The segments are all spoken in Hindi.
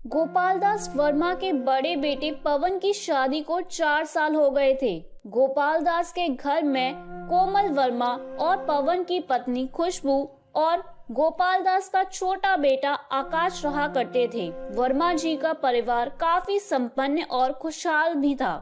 गोपाल दास वर्मा के बड़े बेटे पवन की शादी को 4 साल हो गए थे। गोपाल दास के घर में कोमल वर्मा और पवन की पत्नी खुशबू और गोपाल दास का छोटा बेटा आकाश रहा करते थे। वर्मा जी का परिवार काफी संपन्न और खुशहाल भी था।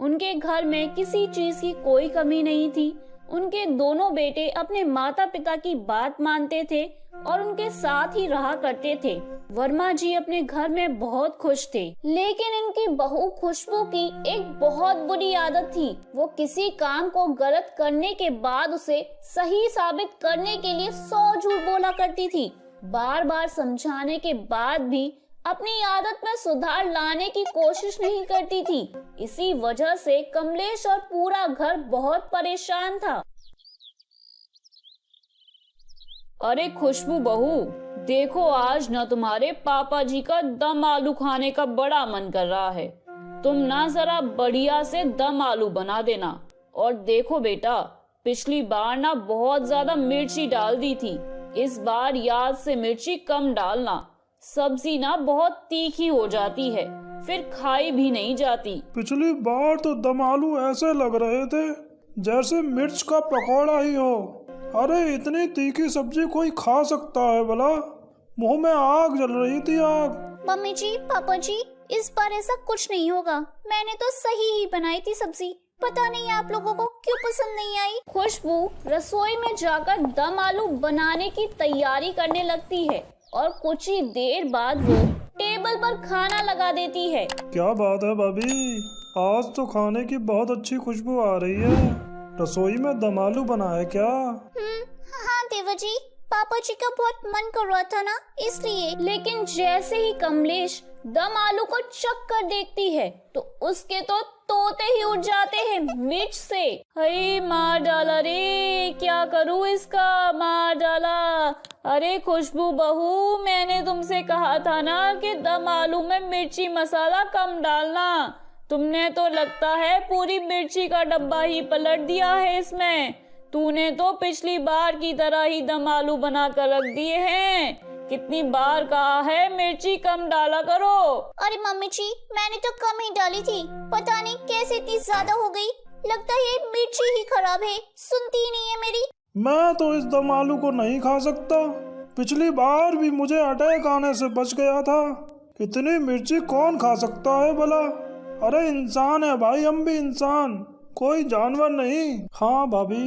उनके घर में किसी चीज की कोई कमी नहीं थी। उनके दोनों बेटे अपने माता पिता की बात मानते थे और उनके साथ ही रहा करते थे। वर्मा जी अपने घर में बहुत खुश थे, लेकिन इनकी बहू खुशबू की एक बहुत बुरी आदत थी। वो किसी काम को गलत करने के बाद उसे सही साबित करने के लिए 100 झूठ बोला करती थी। बार बार समझाने के बाद भी अपनी आदत में सुधार लाने की कोशिश नहीं करती थी। इसी वजह से कमलेश और पूरा घर बहुत परेशान था। अरे खुशबू बहू, देखो आज न तुम्हारे पापा जी का दम आलू खाने का बड़ा मन कर रहा है। तुम ना जरा बढ़िया से दम आलू बना देना। और देखो बेटा, पिछली बार ना बहुत ज्यादा मिर्ची डाल दी थी, इस बार याद से मिर्ची कम डालना। सब्जी ना बहुत तीखी हो जाती है, फिर खाई भी नहीं जाती। पिछली बार तो दम आलू ऐसे लग रहे थे जैसे मिर्च का पकौड़ा ही हो। अरे इतनी तीखी सब्जी कोई खा सकता है भला? मुंह में आग जल रही थी, आग। मम्मी जी, पापा जी, इस बार ऐसा कुछ नहीं होगा। मैंने तो सही ही बनाई थी सब्जी। पता नहीं आप लोगों को क्यों पसंद नहीं आई। खुशबू रसोई में जाकर दम आलू बनाने की तैयारी करने लगती है और कुछ ही देर बाद वो टेबल पर खाना लगा देती है। क्या बात है भाभी, आज तो खाने की बहुत अच्छी खुशबू आ रही है। रसोई में दम आलू बना है क्या? हाँ देवर जी, पापा जी का बहुत मन कर रहा था ना, इसलिए। लेकिन जैसे ही कमलेश दम आलू को चख कर देखती है तो उसके तो तोते ही उठ जाते हैं मिर्च से। अरे मार डाला रे, क्या करूँ इसका, मार डाला। अरे खुशबू बहू, मैंने तुमसे कहा था ना कि दम आलू में मिर्ची मसाला कम डालना। तुमने तो लगता है पूरी मिर्ची का डब्बा ही पलट दिया है इसमें। तूने तो पिछली बार की तरह ही दम आलू बना कर रख दिए हैं। कितनी बार कहा है मिर्ची कम डाला करो। अरे मम्मी जी, मैंने तो कम ही डाली थी, पता नहीं कैसे इतनी ज्यादा हो गई। लगता है ये मिर्ची ही खराब है, सुनती ही नहीं है मेरी। मैं तो इस दम आलू को नहीं खा सकता। पिछली बार भी मुझे अटैक आने से बच गया था। इतनी मिर्ची कौन खा सकता है भला? अरे इंसान है भाई, हम भी इंसान, कोई जानवर नहीं। हाँ भाभी,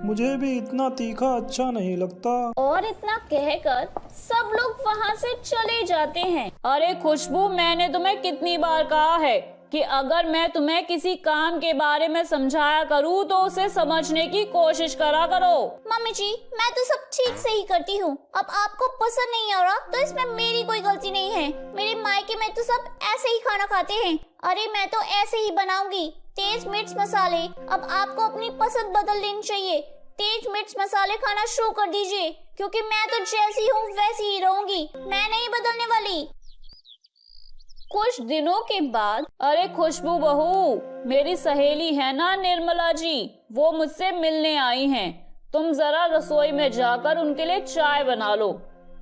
मुझे भी इतना तीखा अच्छा नहीं लगता। और इतना कहकर सब लोग वहाँ से चले जाते हैं। अरे खुशबू, मैंने तुम्हें कितनी बार कहा है कि अगर मैं तुम्हें किसी काम के बारे में समझाया करूँ तो उसे समझने की कोशिश करा करो। मम्मी जी, मैं तो सब ठीक से ही करती हूँ। अब आपको पसंद नहीं आ रहा तो इसमें मेरी कोई गलती नहीं है। मेरे मायके में तो सब ऐसे ही खाना खाते हैं। अरे मैं तो ऐसे ही बनाऊंगी, तेज मिर्च मसाले। अब आपको अपनी पसंद बदल लेनी चाहिए। तेज मिर्च मसाले खाना शुरू कर दीजिए, क्योंकि मैं तो जैसी हूँ वैसी ही रहूंगी, मैं नहीं बदलने वाली। कुछ दिनों के बाद, अरे खुशबू बहू, मेरी सहेली है ना निर्मला जी, वो मुझसे मिलने आई हैं। तुम जरा रसोई में जाकर उनके लिए चाय बना लो।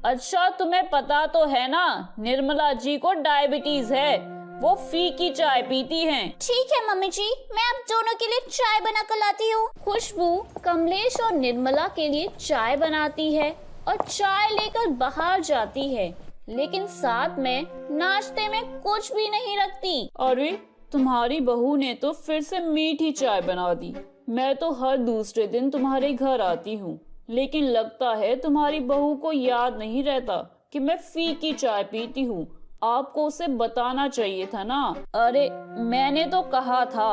अच्छा, तुम्हें पता तो है ना, निर्मला जी को डायबिटीज है, वो फीकी चाय पीती हैं। ठीक है मम्मी जी, मैं आप दोनों के लिए चाय बना कर लाती हूँ। खुशबू कमलेश और निर्मला के लिए चाय बनाती है और चाय लेकर बाहर जाती है, लेकिन साथ में नाश्ते में कुछ भी नहीं रखती। अरे तुम्हारी बहू ने तो फिर से मीठी चाय बना दी। मैं तो हर दूसरे दिन तुम्हारे घर आती हूँ, लेकिन लगता है तुम्हारी बहू को याद नहीं रहता कि मैं फीकी चाय पीती हूँ। आपको उसे बताना चाहिए था ना। अरे मैंने तो कहा था।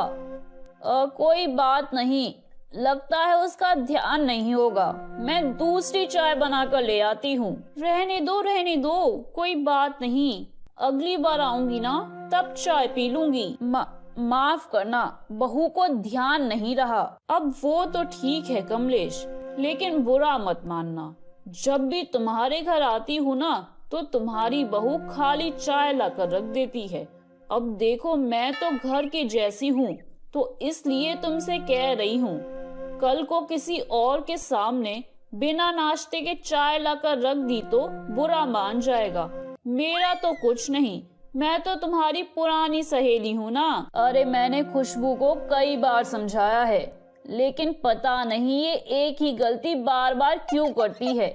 कोई बात नहीं, लगता है उसका ध्यान नहीं होगा। मैं दूसरी चाय बनाकर ले आती हूँ। रहने दो, कोई बात नहीं। अगली बार आऊंगी ना, तब चाय पी लूंगी। माफ करना, बहू को ध्यान नहीं रहा। अब वो तो ठीक है कमलेश, लेकिन बुरा मत मानना। जब भी तुम्हारे घर आती हूँ ना, तो तुम्हारी बहू खाली चाय लाकर रख देती है। अब देखो, मैं तो घर की जैसी हूँ, तो इसलिए तुमसे कह रही हूँ, कल को किसी और के सामने बिना नाश्ते के चाय लाकर रख दी तो बुरा मान जाएगा। मेरा तो कुछ नहीं, मैं तो तुम्हारी पुरानी सहेली हूँ ना। अरे मैंने खुशबू को कई बार समझाया है, लेकिन पता नहीं ये एक ही गलती बार बार क्यों करती है।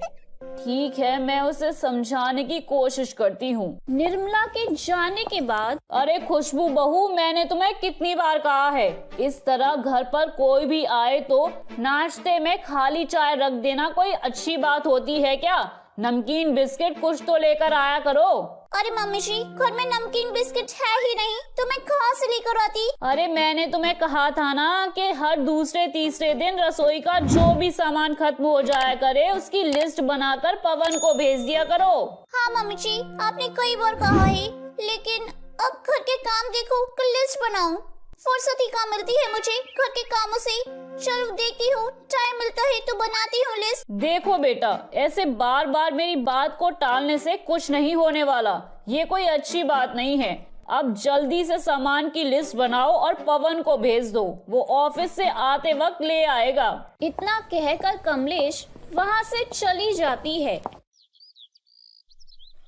ठीक है, मैं उसे समझाने की कोशिश करती हूँ। निर्मला के जाने के बाद अरे खुशबू बहू, मैंने तुम्हें कितनी बार कहा है, इस तरह घर पर कोई भी आए तो नाश्ते में खाली चाय रख देना कोई अच्छी बात होती है क्या? नमकीन बिस्किट कुछ तो लेकर आया करो। अरे मम्मी जी, घर में नमकीन बिस्किट है ही नहीं, तो मैं कहाँ से लेकर आती? अरे मैंने तुम्हें कहा था ना कि हर दूसरे तीसरे दिन रसोई का जो भी सामान खत्म हो जाया करे उसकी लिस्ट बनाकर पवन को भेज दिया करो। हाँ मम्मी जी, आपने कई बार कहा है, लेकिन अब घर के काम देखो कि लिस्ट बनाऊं, फुर्सत ही कहाँ मिलती है मुझे घर के कामों से। चलो देखती हूँ, टाइम मिलता है तो बनाती हूँ लिस्ट। देखो बेटा, ऐसे बार बार मेरी बात को टालने से कुछ नहीं होने वाला, ये कोई अच्छी बात नहीं है। अब जल्दी से सामान की लिस्ट बनाओ और पवन को भेज दो, वो ऑफिस से आते वक्त ले आएगा। इतना कहकर कमलेश वहाँ से चली जाती है।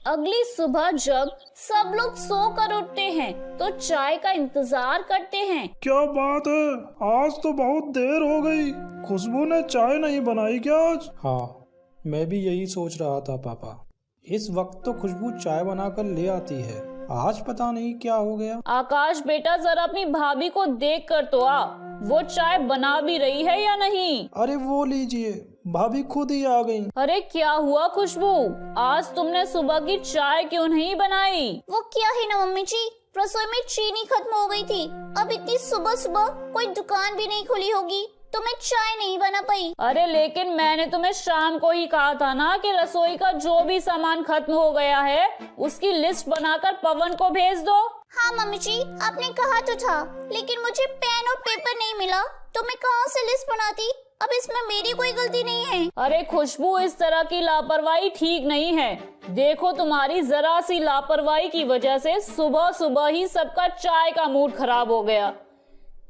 अगली सुबह जब सब लोग सोकर उठते हैं तो चाय का इंतजार करते हैं। क्या बात है, आज तो बहुत देर हो गई। खुशबू ने चाय नहीं बनाई क्या आज? हाँ, मैं भी यही सोच रहा था पापा। इस वक्त तो खुशबू चाय बनाकर ले आती है, आज पता नहीं क्या हो गया। आकाश बेटा, जरा अपनी भाभी को देख कर तो आ, वो चाय बना भी रही है या नहीं। अरे वो लीजिए, भाभी खुद ही आ गई। अरे क्या हुआ खुशबू, आज तुमने सुबह की चाय क्यों नहीं बनाई? वो क्या है ना मम्मी जी, रसोई में चीनी खत्म हो गई थी। अब इतनी सुबह सुबह कोई दुकान भी नहीं खुली होगी, तो मैं चाय नहीं बना पाई। अरे लेकिन मैंने तुम्हें शाम को ही कहा था ना कि रसोई का जो भी सामान खत्म हो गया है उसकी लिस्ट बनाकर पवन को भेज दो। हाँ मम्मी जी, आपने कहा तो था, लेकिन मुझे पेन और पेपर नहीं मिला, तो मैं कहाँ से लिस्ट बनाती? अब इसमें मेरी कोई गलती नहीं है। अरे खुशबू, इस तरह की लापरवाही ठीक नहीं है। देखो, तुम्हारी जरा सी लापरवाही की वजह से सुबह सुबह ही सबका चाय का मूड खराब हो गया।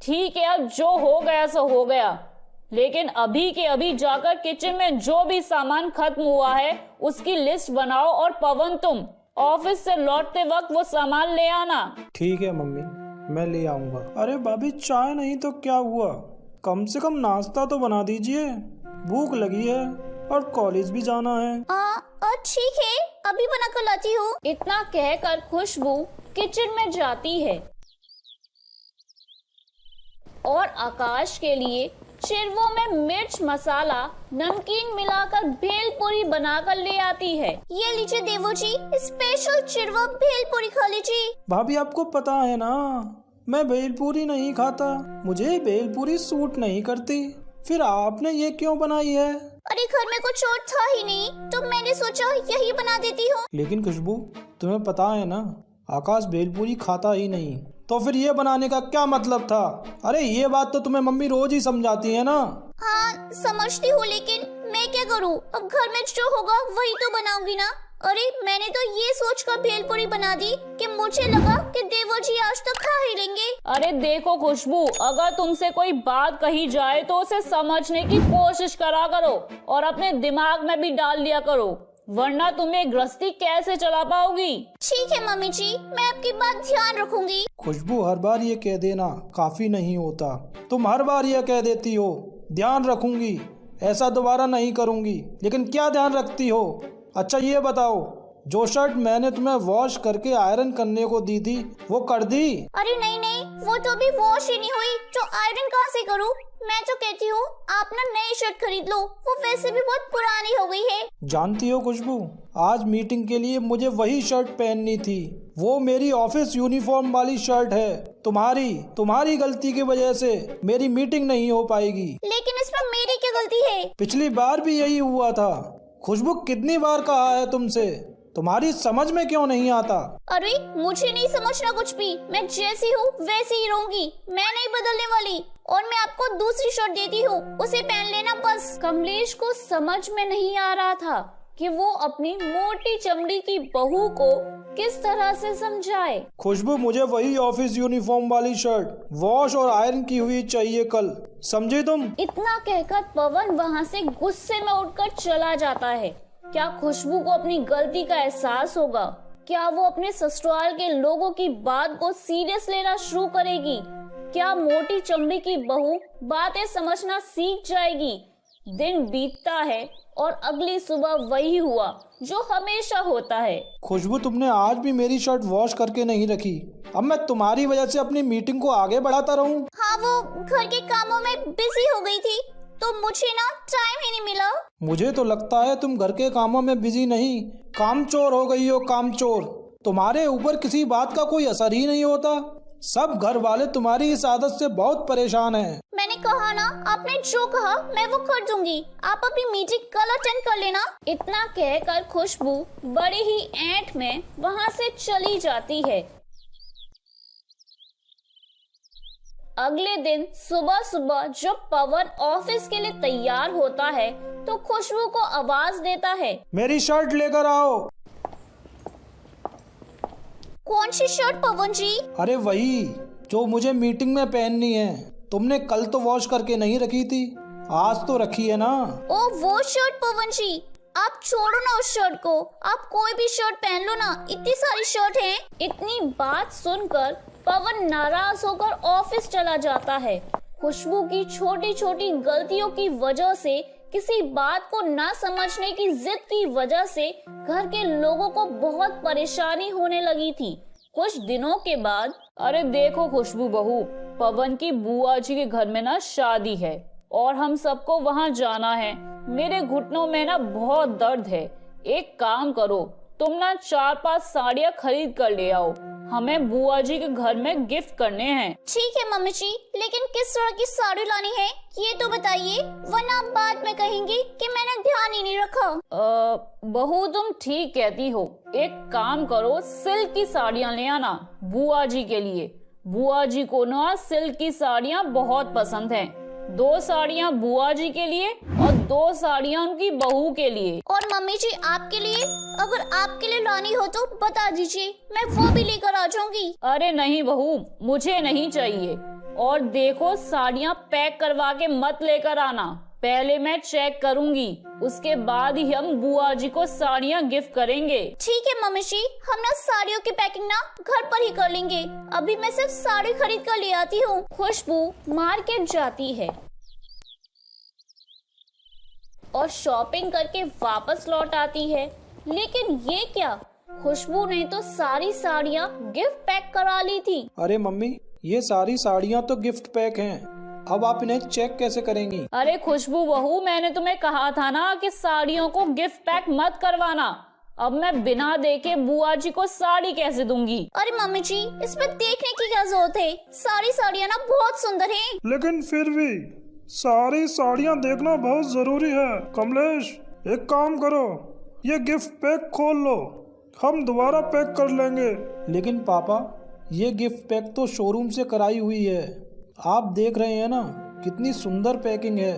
ठीक है, अब जो हो गया सो हो गया, लेकिन अभी के अभी जाकर किचन में जो भी सामान खत्म हुआ है उसकी लिस्ट बनाओ और पवन तुम ऑफिस से लौटते वक्त वो सामान ले आना। ठीक है मम्मी, मैं ले आऊंगा। अरे भाभी, चाय नहीं तो क्या हुआ, कम से कम नाश्ता तो बना दीजिए, भूख लगी है और कॉलेज भी जाना है। ठीक है, अभी बना कर लाती हूँ। इतना कहकर खुशबू किचन में जाती है और आकाश के लिए चिरवों में मिर्च मसाला नमकीन मिलाकर भेलपूरी बनाकर ले आती है। ये लीजिए देवो जी, स्पेशल चिरवा भेलपूरी खा लीजिए। भाभी, आपको पता है ना मैं भेलपूरी नहीं खाता, मुझे भेलपूरी सूट नहीं करती, फिर आपने ये क्यों बनाई है? अरे घर में कुछ और था ही नहीं, तो मैंने सोचा यही बना देती हूँ। लेकिन खुशबू, तुम्हें पता है ना आकाश भेलपूरी खाता ही नहीं, तो फिर ये बनाने का क्या मतलब था? अरे ये बात तो तुम्हें मम्मी रोज ही समझाती है ना। हाँ समझती हूँ, लेकिन मैं क्या करूँ, अब घर में जो होगा वही तो बनाऊंगी ना। अरे मैंने तो ये सोचकर भेलपूरी बना दी कि मुझे लगा कि देवर जी आज तक खा ही लेंगे। अरे देखो खुशबू, अगर तुमसे कोई बात कही जाए तो उसे समझने की कोशिश करा करो और अपने दिमाग में भी डाल लिया करो, वरना तुम्हें गृहस्थी कैसे चला पाओगी। ठीक है मम्मी जी, मैं आपकी बात ध्यान रखूंगी। खुशबू हर बार ये कह देना काफी नहीं होता, तुम हर बार ये कह देती हो ध्यान रखूंगी, ऐसा दोबारा नहीं करूंगी, लेकिन क्या ध्यान रखती हो? अच्छा ये बताओ, जो शर्ट मैंने तुम्हें वॉश करके आयरन करने को दी थी वो कर दी? अरे नहीं नहीं, वो तो अभी वॉश ही नहीं हुई, तो आयरन कहाँ से करूँ? मैं तो कहती हूँ आप ना नई शर्ट खरीद लो, वो वैसे भी बहुत पुरानी हो गई है। जानती हो खुशबू, आज मीटिंग के लिए मुझे वही शर्ट पहननी थी, वो मेरी ऑफिस यूनिफॉर्म वाली शर्ट है। तुम्हारी गलती की वजह से मेरी मीटिंग नहीं हो पाएगी। लेकिन इसमें मेरी क्या गलती है? पिछली बार भी यही हुआ था। खुशबू, कितनी बार कहा है तुमसे, तुम्हारी समझ में क्यों नहीं आता? अरे मुझे नहीं समझना कुछ भी, मैं जैसी हूँ वैसी ही रहूंगी, मैं नहीं बदलने वाली। और मैं आपको दूसरी शर्ट देती हूँ, उसे पहन लेना बस। कमलेश को समझ में नहीं आ रहा था कि वो अपनी मोटी चमड़ी की बहू को किस तरह से समझाए। खुशबू, मुझे वही ऑफिस यूनिफॉर्म वाली शर्ट वॉश और आयरन की हुई चाहिए कल, समझे तुम? इतना कहकर पवन वहाँ से गुस्से में उठकर चला जाता है। क्या खुशबू को अपनी गलती का एहसास होगा? क्या वो अपने ससुराल के लोगों की बात को सीरियस लेना शुरू करेगी? क्या मोटी चमड़ी की बहू बातें समझना सीख जाएगी? दिन बीतता है और अगली सुबह वही हुआ जो हमेशा होता है। खुशबू, तुमने आज भी मेरी शर्ट वॉश करके नहीं रखी। अब मैं तुम्हारी वजह से अपनी मीटिंग को आगे बढ़ाता रहूं? हाँ, वो घर के कामों में बिजी हो गई थी तो मुझे ना टाइम ही नहीं मिला। मुझे तो लगता है तुम घर के कामों में बिजी नहीं, कामचोर हो गई हो, कामचोर। तुम्हारे ऊपर किसी बात का कोई असर ही नहीं होता। सब घर वाले तुम्हारी इस आदत से बहुत परेशान हैं। मैंने कहा ना, आपने जो कहा मैं वो कर दूंगी। आप अपनी मीटिंग कल अटेंड कर लेना। इतना कहकर खुशबू बड़ी ही ऐंठ में वहाँ से चली जाती है। अगले दिन सुबह सुबह जब पवन ऑफिस के लिए तैयार होता है तो खुशबू को आवाज देता है, मेरी शर्ट लेकर आओ। कौन सी शर्ट पवन जी? अरे वही जो मुझे मीटिंग में पहननी है। तुमने कल तो वॉश करके नहीं रखी थी, आज तो रखी है ना। ओ वो शर्ट पवन जी, आप छोड़ो ना उस शर्ट को, आप कोई भी शर्ट पहन लो ना, इतनी सारी शर्ट हैं। इतनी बात सुनकर पवन नाराज होकर ऑफिस चला जाता है। खुशबू की छोटी छोटी गलतियों की वजह से, किसी बात को ना समझने की जिद की वजह से घर के लोगों को बहुत परेशानी होने लगी थी। कुछ दिनों के बाद, अरे देखो खुशबू बहू, पवन की बुआ जी के घर में ना शादी है और हम सबको वहाँ जाना है। मेरे घुटनों में ना बहुत दर्द है। एक काम करो, तुम ना 4-5 साड़ियाँ खरीद कर ले आओ, हमें बुआ जी के घर में गिफ्ट करने हैं। ठीक है मम्मी जी, लेकिन किस तरह की साड़ी लानी है ये तो बताइए, वरना आप बाद में कहेंगे कि मैंने ध्यान ही नहीं रखा। बहू तुम ठीक कहती हो। एक काम करो, सिल्क की साड़ियाँ ले आना बुआ जी के लिए। बुआ जी को ना सिल्क की साड़ियाँ बहुत पसंद हैं। 2 साड़ियाँ बुआ जी के लिए और 2 साड़ियाँ उनकी बहू के लिए। और मम्मी जी आपके लिए? अगर आपके लिए लानी हो तो बता दीजिए, मैं वो भी लेकर आ जाऊंगी। अरे नहीं बहू, मुझे नहीं चाहिए। और देखो, साड़ियाँ पैक करवा के मत लेकर आना, पहले मैं चेक करूंगी, उसके बाद ही हम बुआ जी को साड़ियाँ गिफ्ट करेंगे। ठीक है मम्मी जी, हम ना साड़ियों की पैकिंग ना घर पर ही कर लेंगे। अभी मैं सिर्फ साड़ी खरीद कर ले आती हूँ। खुशबू मार्केट जाती है और शॉपिंग करके वापस लौट आती है। लेकिन ये क्या, खुशबू ने तो सारी साड़ियाँ गिफ्ट पैक करा ली थी। अरे मम्मी, ये सारी साड़ियाँ तो गिफ्ट पैक हैं, अब आप इन्हें चेक कैसे करेंगी? अरे खुशबू बहू, मैंने तुम्हें कहा था ना कि साड़ियों को गिफ्ट पैक मत करवाना। अब मैं बिना देखे बुआ जी को साड़ी कैसे दूंगी? अरे मम्मी जी, इसमें देखने की क्या जरूरत है, सारी साड़ियाँ ना बहुत सुंदर हैं। लेकिन फिर भी सारी साड़ियाँ देखना बहुत जरूरी है। कमलेश, एक काम करो, ये गिफ्ट पैक खोल लो, हम दोबारा पैक कर लेंगे। लेकिन पापा, ये गिफ्ट पैक तो शोरूम से कराई हुई है, आप देख रहे हैं ना कितनी सुंदर पैकिंग है।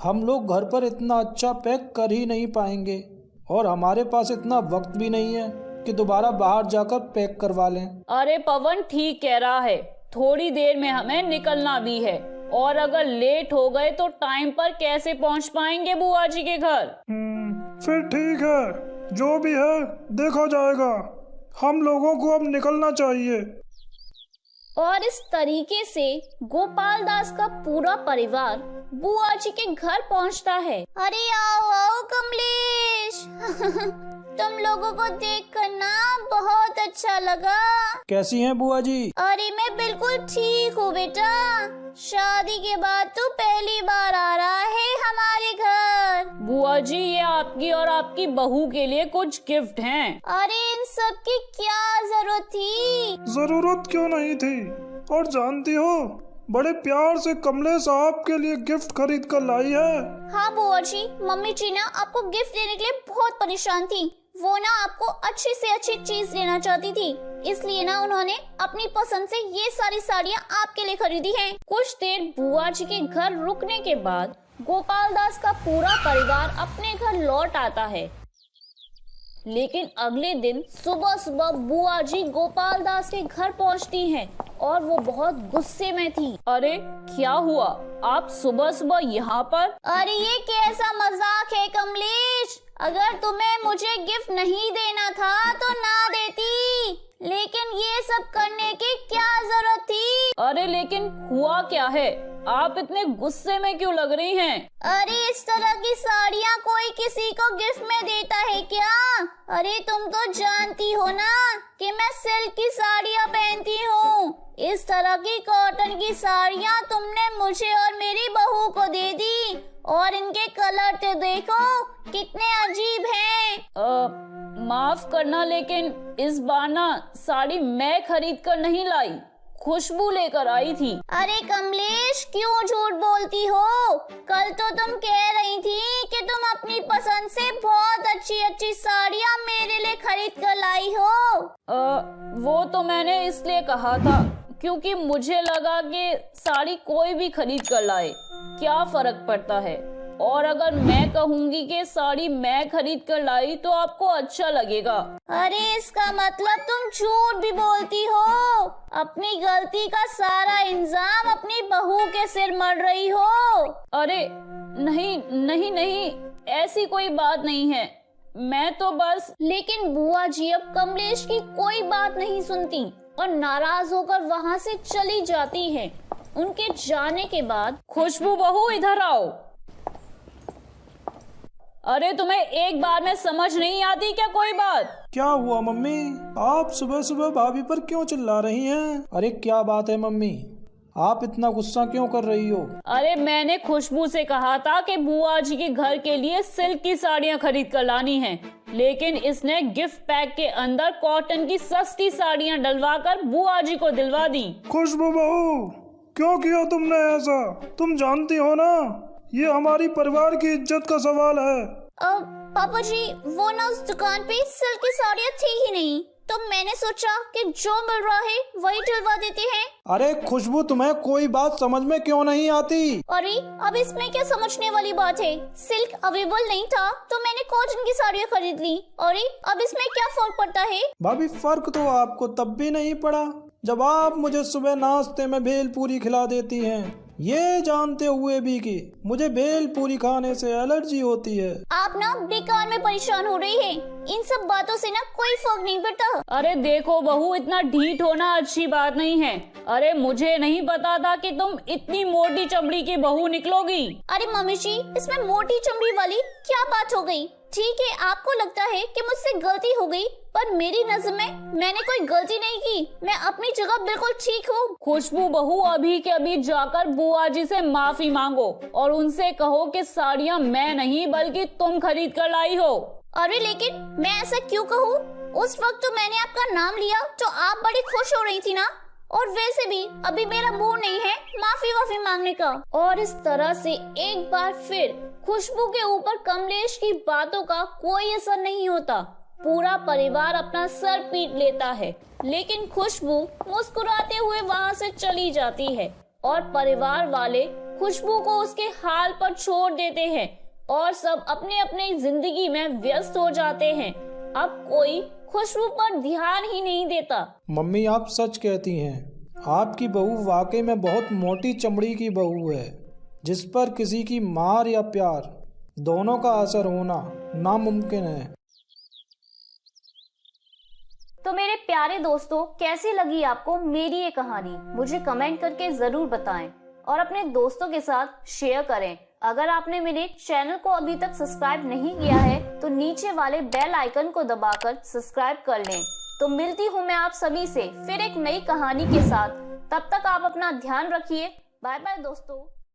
हम लोग घर पर इतना अच्छा पैक कर ही नहीं पाएंगे और हमारे पास इतना वक्त भी नहीं है कि दोबारा बाहर जाकर पैक करवा लें। अरे पवन ठीक कह रहा है, थोड़ी देर में हमें निकलना भी है और अगर लेट हो गए तो टाइम पर कैसे पहुंच पाएंगे बुआ जी के घर? फिर ठीक है, जो भी है देखा जाएगा, हम लोगों को अब निकलना चाहिए। और इस तरीके से गोपाल दास का पूरा परिवार बुआ जी के घर पहुंचता है। अरे आओ आओ कमलेश तुम लोगों को देखकर ना बहुत अच्छा लगा। कैसी हैं बुआ जी? अरे मैं बिल्कुल ठीक हूँ बेटा, शादी के बाद तू पहली बार आ रहा है हमारे घर। बुआ जी, ये आपकी और आपकी बहू के लिए कुछ गिफ्ट हैं। अरे इन सब की क्या जरूरत थी? जरूरत क्यों नहीं थी, और जानती हो, बड़े प्यार से कमलेश आपके लिए गिफ्ट खरीद कर लाई है। हाँ बुआ जी, मम्मी जी ना आपको गिफ्ट देने के लिए बहुत परेशान थी। वो ना आपको अच्छी से अच्छी चीज देना चाहती थी, इसलिए ना उन्होंने अपनी पसंद से ये सारी साड़ियाँ आपके लिए खरीदी हैं। कुछ देर बुआ जी के घर रुकने के बाद गोपाल दास का पूरा परिवार अपने घर लौट आता है। लेकिन अगले दिन सुबह सुबह बुआ जी गोपाल दास के घर पहुंचती हैं और वो बहुत गुस्से में थी। अरे क्या हुआ, आप सुबह सुबह यहाँ पर? अरे ये कैसा मजाक है कमलेश, अगर तुम्हें मुझे गिफ्ट नहीं देना था तो ना देती, लेकिन ये सब करने की क्या जरूरत थी? अरे लेकिन हुआ क्या है? आप इतने गुस्से में क्यों लग रही हैं? अरे इस तरह की साड़ियाँ कोई किसी को गिफ्ट में देता है क्या? अरे तुम तो जानती हो ना कि मैं सिल्क की साड़ियाँ पहनती हूँ। इस तरह की कॉटन की साड़ियाँ तुमने मुझे और मेरी बहू को दे दी, और इनके कलर तो देखो कितने अजीब हैं। माफ करना, लेकिन इस बार ना साड़ी मैं खरीद कर नहीं लाई, खुशबू लेकर आई थी। अरे कमलेश, क्यों झूठ बोलती हो? कल तो तुम कह रही थी कि तुम अपनी पसंद से बहुत अच्छी अच्छी साड़ियाँ मेरे लिए खरीद कर लाई हो। वो तो मैंने इसलिए कहा था क्योंकि मुझे लगा कि साड़ी कोई भी खरीद कर लाए, क्या फर्क पड़ता है। और अगर मैं कहूँगी कि साड़ी मैं खरीद कर लाई तो आपको अच्छा लगेगा। अरे इसका मतलब तुम झूठ भी बोलती हो। अपनी गलती का सारा इल्जाम अपनी बहू के सिर मढ़ रही हो। अरे नहीं नहीं नहीं, ऐसी कोई बात नहीं है, मैं तो बस। लेकिन बुआ जी अब कमलेश की कोई बात नहीं सुनती और नाराज होकर वहाँ से चली जाती हैं। उनके जाने के बाद खुशबू बहू इधर आओ। अरे तुम्हें एक बार में समझ नहीं आती क्या कोई बात? क्या हुआ मम्मी? आप सुबह सुबह भाभी पर क्यों चिल्ला रही हैं? अरे क्या बात है मम्मी, आप इतना गुस्सा क्यों कर रही हो? अरे मैंने खुशबू से कहा था कि बुआ जी के घर के लिए सिल्क की साड़ियाँ खरीद कर लानी हैं, लेकिन इसने गिफ्ट पैक के अंदर कॉटन की सस्ती साड़ियाँ डलवा कर बुआ जी को दिलवा दी। खुशबू बहू, क्यों किया तुमने ऐसा? तुम जानती हो ना ये हमारी परिवार की इज्जत का सवाल है। पापा जी, वो ना उस दुकान पे सिल्क की साड़ियाँ थी ही नहीं, तो मैंने सोचा कि जो मिल रहा है वही दिलवा देते हैं। अरे खुशबू, तुम्हें कोई बात समझ में क्यों नहीं आती? अरे अब इसमें क्या समझने वाली बात है? सिल्क अवेलेबल नहीं था तो मैंने कॉटन की साड़ियाँ खरीद ली। अरे अब इसमें क्या फर्क पड़ता है? भाभी, फर्क तो आपको तब भी नहीं पड़ा जब आप मुझे सुबह नाश्ते में भेलपूरी खिला देती हैं, ये जानते हुए भी कि मुझे भेलपूरी खाने से एलर्जी होती है। आप ना बेकार में परेशान हो रही है, इन सब बातों से ना कोई फर्क नहीं पड़ता। अरे देखो बहू, इतना ढीठ होना अच्छी बात नहीं है। अरे मुझे नहीं पता था कि तुम इतनी मोटी चमड़ी की बहू निकलोगी। अरे मम्मी जी, इसमें मोटी चमड़ी वाली क्या बात हो गई? ठीक है, आपको लगता है कि मुझसे गलती हो गई, पर मेरी नजर में मैंने कोई गलती नहीं की। मैं अपनी जगह बिल्कुल ठीक हूँ। खुशबू बहू, अभी के अभी जाकर बुआ जी से माफी मांगो और उनसे कहो कि साड़ियाँ मैं नहीं बल्कि तुम खरीद कर लाई हो। अरे लेकिन मैं ऐसा क्यों कहूँ? उस वक्त तो मैंने आपका नाम लिया तो आप बड़ी खुश हो रही थी ना, और वैसे भी अभी मेरा मूड नहीं है माफी मांगने का। और इस तरह से एक बार फिर खुशबू के ऊपर कमलेश की बातों का कोई असर नहीं होता। पूरा परिवार अपना सर पीट लेता है, लेकिन खुशबू मुस्कुराते हुए वहाँ से चली जाती है और परिवार वाले खुशबू को उसके हाल पर छोड़ देते हैं और सब अपने अपने जिंदगी में व्यस्त हो जाते हैं। अब कोई खुशबू पर ध्यान ही नहीं देता। मम्मी, आप सच कहती हैं। आपकी बहू वाकई में बहुत मोटी चमड़ी की बहू है, जिस पर किसी की मार या प्यार दोनों का असर होना नामुमकिन है। तो मेरे प्यारे दोस्तों, कैसी लगी आपको मेरी ये कहानी? मुझे कमेंट करके जरूर बताएं और अपने दोस्तों के साथ शेयर करें। अगर आपने मेरे चैनल को अभी तक सब्सक्राइब नहीं किया है तो नीचे वाले बेल आइकन को दबाकर सब्सक्राइब कर लें। तो मिलती हूँ मैं आप सभी से फिर एक नई कहानी के साथ। तब तक आप अपना ध्यान रखिए। बाय बाय दोस्तों।